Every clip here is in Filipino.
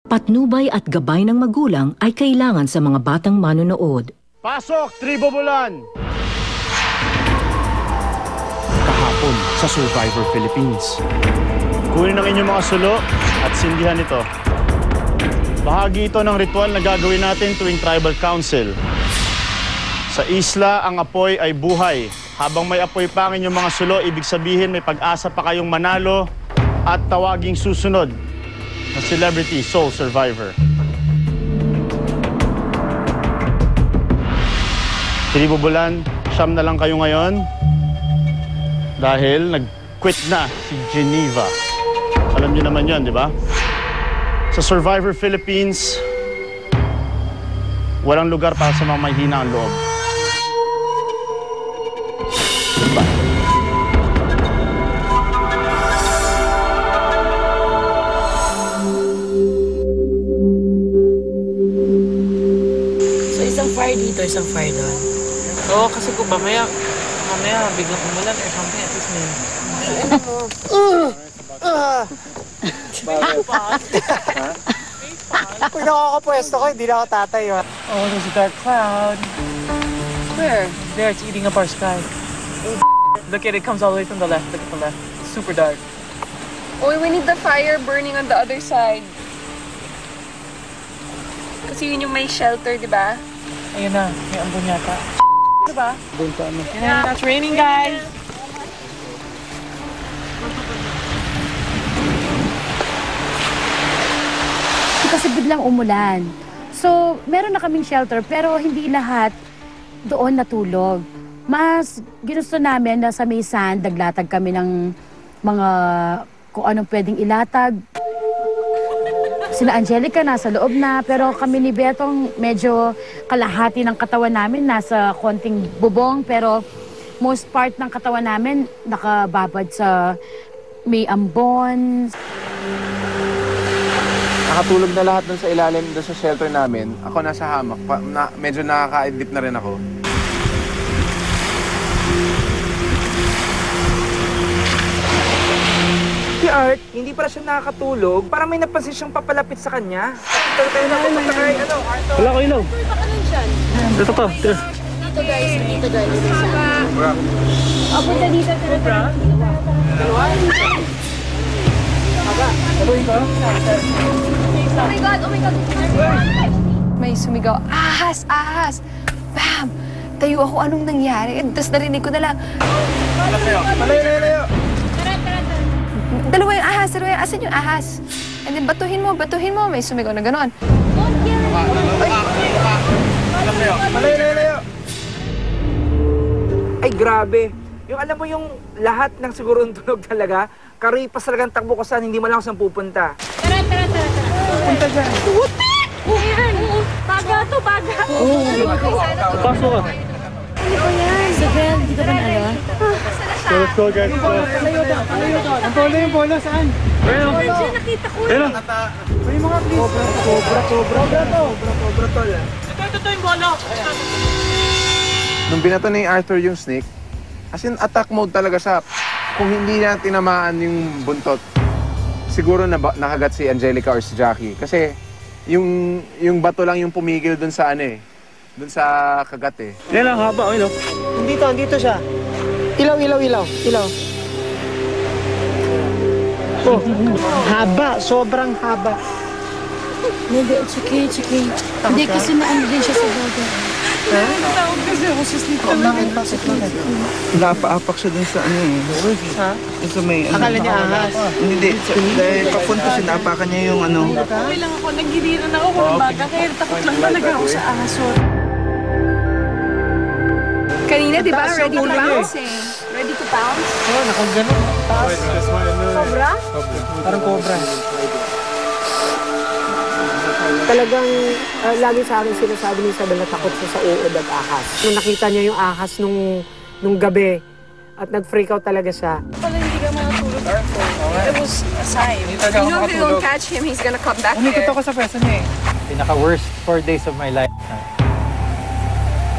Patnubay at gabay ng magulang ay kailangan sa mga batang manonood. Pasok, Tribo Bulan! Kahapon sa Survivor Philippines. Kunin ang inyong mga sulo at sindihan ito. Bahagi ito ng ritual na gagawin natin tuwing Tribal Council. Sa isla, ang apoy ay buhay. Habang may apoy pa ang inyong mga sulo, ibig sabihin may pag-asa pa kayong manalo at tawaging susunod na Celebrity Soul Survivor. Tribo Bulan, siyam na lang kayo ngayon dahil nag-quit na si Geneva. Alam niyo naman yun, di ba? Sa Survivor Philippines, walang lugar para sa mga mahihina ang loob. So, isang fire dito, isang fire doon. Oo, kasi kung mamaya biglang umulan or something, at least may... Kung nakakapwesto ko, hindi na ako tatayo. Oh, there's a dark cloud. Where? There, it's eating up our sky. Look at it, comes all the way from the left. Look at the left. It's super dark. Oh, we need the fire burning on the other side. Kasi yun yung may shelter, di ba? Ayun na, may ambon yata. Diba? Doon sa ano. Yeah, it's raining, guys! Kasi biglang umulan. So, meron na kaming shelter pero hindi lahat doon natulog. Mas ginusto namin na sa may sand, naglatag kami ng mga kung anong pwedeng ilatag. Sina Angelica nasa loob na, pero kami ni Betong medyo kalahati ng katawan namin nasa konting bubong, pero most part ng katawan namin nakababad sa may ambon. Nakatulog na lahat dun sa ilalim, dun sa shelter namin. Ako nasa hamak. Medyo nakaka-idlip na rin ako. Si Art, hindi pala siya nakakatulog. Parang may napansin siyang papalapit sa kanya. Tayo na pupunta kay Arthur. Wala ko ilaw. Ito to. Dito guys, dito guys. O, punta dito. Oh my God, oh my God. May sumigaw, ahas, ahas. Bam! Tayo ako, anong nangyari? Tapos narinig ko na lang. Malayo. Dalawa yung ahas, asan yung ahas? And then batuhin mo, may sumigaw na gano'n. Malayo. Ay, grabe. Yung alam mo yung lahat ng siguro tunog talaga, karipas talagang takbo ko saan, hindi mo lang ako saan pupunta. Tara. Punta dyan. Ayan, baga to, baga. Pasok ka. Ano ba yan? Isabel, hindi ka ba naala? Let's go, guys. Palayo doon. Ang bola yung bola, saan? Diyan, nakita ko. May mga please. Cobra to. Ito yung bola! Nung binato ni Arthur yung snake, as in attack mode talaga siya. Kung hindi na tinamaan yung buntot, siguro nakagat si Angelica or si Jackie. Kasi yung bato lang yung pumigil dun sa dun sa kagat eh. Yan lang, haba. Ano? Dito siya. Ilaw. Oh, haba. Sobrang haba. Hindi, it's okay. Hindi, kasi naano din siya sa baga. Napaapak siya dun sa ano eh. Ha? Sa may ano. Akala niya ahas. Hindi, dahil papunta siya, napakan niya yung ano. Okay lang ako, naggiliran ako kung baga, kaya takot lang talaga ako sa aso. Kanina, di ba? Ready to bounce eh. Ready to bounce? Oh, nakaganon. Cobra? Parang cobra. Talagang lagi sa akin sinasabi ni Isabel na takot siya sa uod at ahas. Nung nakita niya yung ahas nung gabi at nag-freak out talaga siya. Pala hindi ka makatulog. It was a sign. You know if you don't catch him, he's gonna come back Umikot there. ako sa pwesto niya eh. Pinaka-worst 4 days of my life.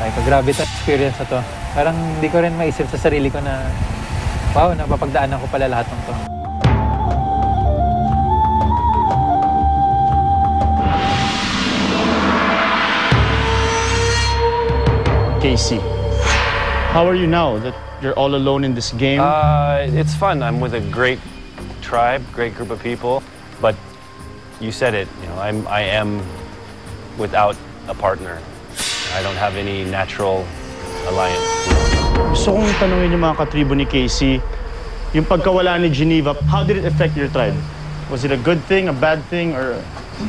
Like, grabe ito experience na to. Parang hindi ko rin maisip sa sarili ko na, wow, napapagdaanan ko pala lahat ng to. Casey. How are you now that you're all alone in this game? It's fun. I'm with a great tribe, great group of people. But you said it, you know, I am without a partner. I don't have any natural alliance. Gusto kong tanungin yung mga katribo ni Casey, yung pagkawala ni Geneva, how did it affect your tribe? Was it a good thing, a bad thing, or...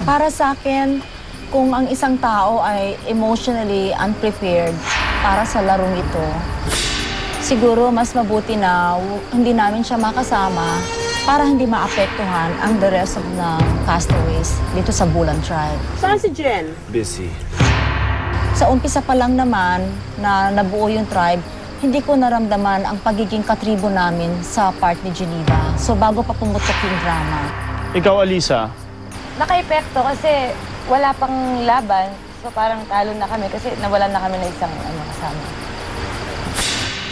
Para sa akin, kung ang isang tao ay emotionally unprepared para sa larong ito, siguro mas mabuti na hindi namin siya makasama para hindi maapektuhan ang the rest of the castaways dito sa Bulan Tribe. Saan si Jen? Busy. Sa umpisa pa lang naman na nabuo yung tribe, hindi ko naramdaman ang pagiging katribo namin sa part ni Geneva. So bago pa pumutok yung drama. Ikaw, Alisa? Naka-epekto kasi wala pang laban. So parang talo na kami kasi nawalan na kami na isang kasama.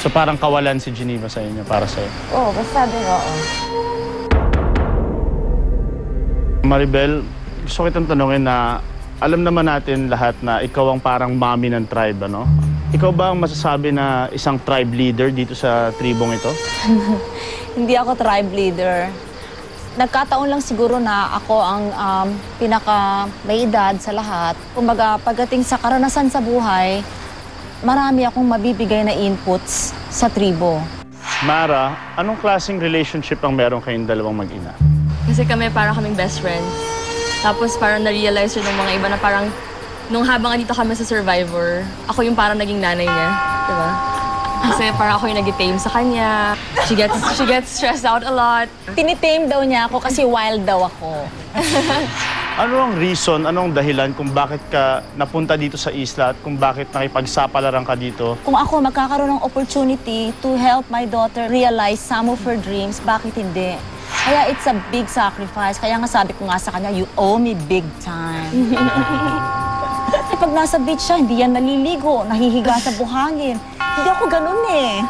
So parang kawalan si Geneva sa inyo, para sa'yo? Oo, basta din, oo. Maribel, gusto kitang tanungin na alam naman natin lahat na ikaw ang parang mami ng tribe, ano? Ikaw ba ang masasabi na isang tribe leader dito sa tribong ito? Hindi ako tribe leader. Nagkataon lang siguro na ako ang pinaka may edad sa lahat. Kumbaga, pagdating sa karanasan sa buhay, marami akong mabibigay na inputs sa tribo. Mara, anong klaseng relationship ang meron kayong dalawang mag-ina? Kasi kami parang kaming best friends. Tapos parang na-realize yun ng mga iba na parang nung habang andito kami sa Survivor, ako yung parang naging nanay niya. Diba? Kasi parang ako yung nag-tame sa kanya. She gets stressed out a lot. Tinitame daw niya ako kasi wild daw ako. Ano ang reason, anong dahilan kung bakit ka napunta dito sa isla at kung bakit nakipagsapalaran ka dito? Kung ako magkakaroon ng opportunity to help my daughter realize some of her dreams, bakit hindi? Kaya it's a big sacrifice. Kaya nga sabi ko nga sa kanya, you owe me big time. Pag nasa beach siya, hindi yan naliligo, nahihiga sa buhangin. Hindi ako ganun eh.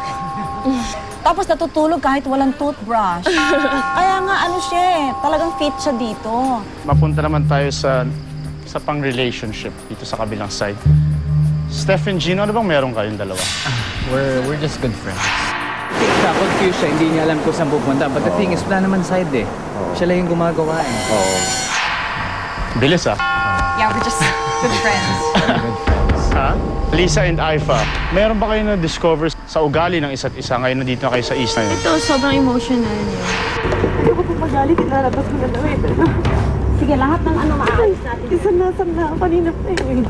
Tapos natutulog kahit walang toothbrush. Kaya nga ano siya eh, talagang fit siya dito. Mapunta naman tayo sa pang-relationship dito sa kabilang side. Steph and Gino, ano bang meron kayong dalawa? We're just good friends. Siya, confused siya, hindi niya alam kung saan pupunta. But the thing is, wala naman side eh. Siya lang yung gumagawa eh. Bilis ah. Yeah, we're just good friends. Ha? Lisa and Aifa, meron ba kayo na-discover sa ugali ng isa't isa ngayon na dito na kayo sa isla niyo? Ito, sobrang emotional niya. Hindi ko magalit, ilalabas ko na daw eh. Sige, lahat ng ano maayos natin. Isang na kanina pa eh.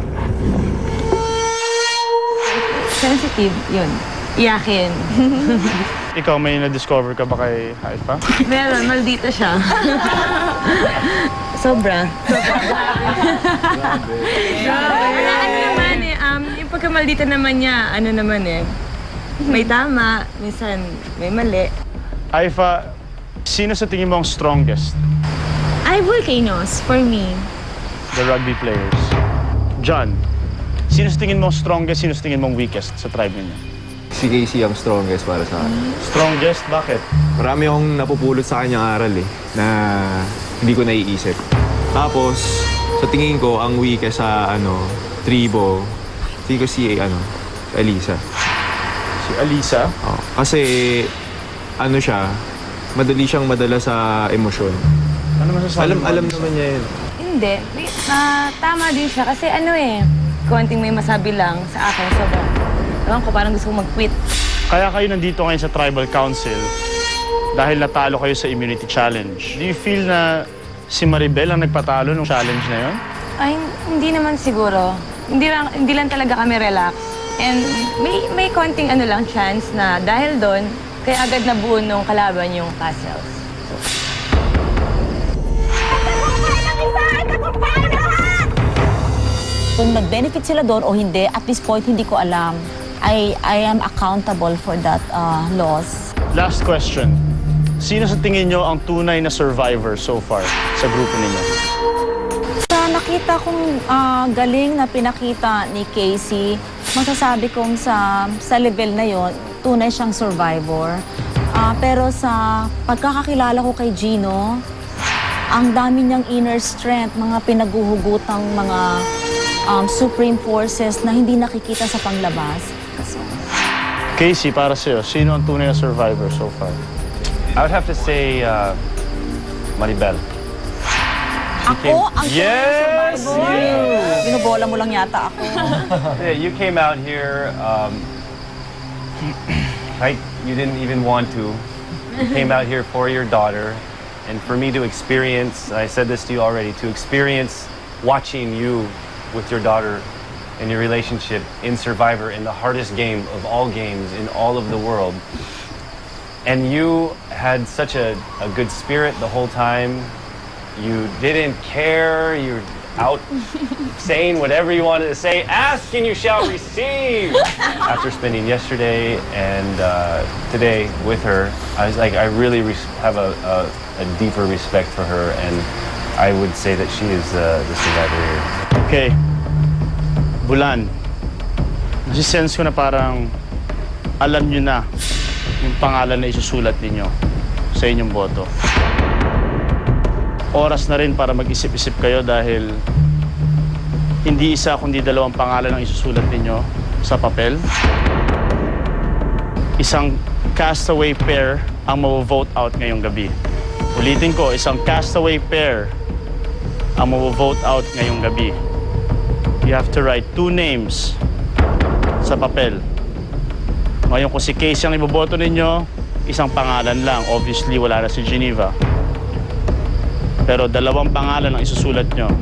Sensitive, yun. Iyakin. Ikaw, may na-discover ka ba kay Aifa? Meron, maldita siya. Sobra. Ano naman eh, yung pagkamaldita naman niya, ano naman eh, may tama, minsan may mali. Aifa, sino sa tingin mo ang strongest? Ay, volcanoes, for me. The rugby players. John, sino sa tingin mo ang strongest, sino sa tingin mo ang weakest sa tribe niyo? Si Casey ang strongest para sa akin. Strongest? Bakit? Marami akong napupulot sa kanyang aral eh, na hindi ko naiisip. Tapos, sa tingin ko, ang weakest sa tribo, tingin ko si Alisa. Si Alisa? Oh, kasi, siya, madali siyang madala sa emosyon. Ano masasabi mo? Alam naman niya yun. Hindi. Tama din siya kasi konting may masabi lang sa akin. Sobrang, ewan ko, parang gusto ko mag-quit. Kaya kayo nandito ngayon sa Tribal Council dahil natalo kayo sa Immunity Challenge. Do you feel na si Maribel ang nagpatalo ng challenge na yun? Ay, hindi naman siguro. Hindi lang talaga kami relax. And may konting chance na dahil doon, kaya agad nabuo nung kalaban yung castles. Kung nag-benefit sila doon o hindi, at this point, hindi ko alam. I am accountable for that loss. Last question. Sino sa tingin nyo ang tunay na survivor so far sa grupo ninyo? Sa nakita kong galing na pinakita ni Casey, masasabi kong sa level na yon, tunay siyang survivor. Pero sa pagkakakilala ko kay Gino, ang dami niyang inner strength, mga pinaguhugutang mga supreme forces na hindi nakikita sa panglabas. So, Casey, para sa'yo, sino ang tunay na survivor so far? I would have to say Maribel. ako ang Yes! survivor. Binubola mo lang yata ako. Yeah, you came out here, right? You didn't even want to. You came out here for your daughter. And for me to experience, I said this to you already, to experience watching you with your daughter and your relationship in Survivor, in the hardest game of all games in all of the world. And you had such a good spirit the whole time. You didn't care. You're out saying whatever you wanted to say. Ask and you shall receive. After spending yesterday and today with her, I was like, I really have a deeper respect for her, and I would say that she is the survivor here. Okay. Bulan, nasisense ko na parang alam nyo na yung pangalan na isusulat ninyo sa inyong boto. Oras na rin para mag-isip-isip kayo dahil hindi isa kundi dalawang pangalan ang isusulat ninyo sa papel. Isang castaway pair ang mag-vote out ngayong gabi. Ulitin ko, isang castaway pair ang mag-vote out ngayong gabi. You have to write 2 names sa papel. Ngayon kung si Casey ang iboboto ninyo, isang pangalan lang. Obviously, wala na si Geneva. Pero dalawang pangalan ang isusulat nyo.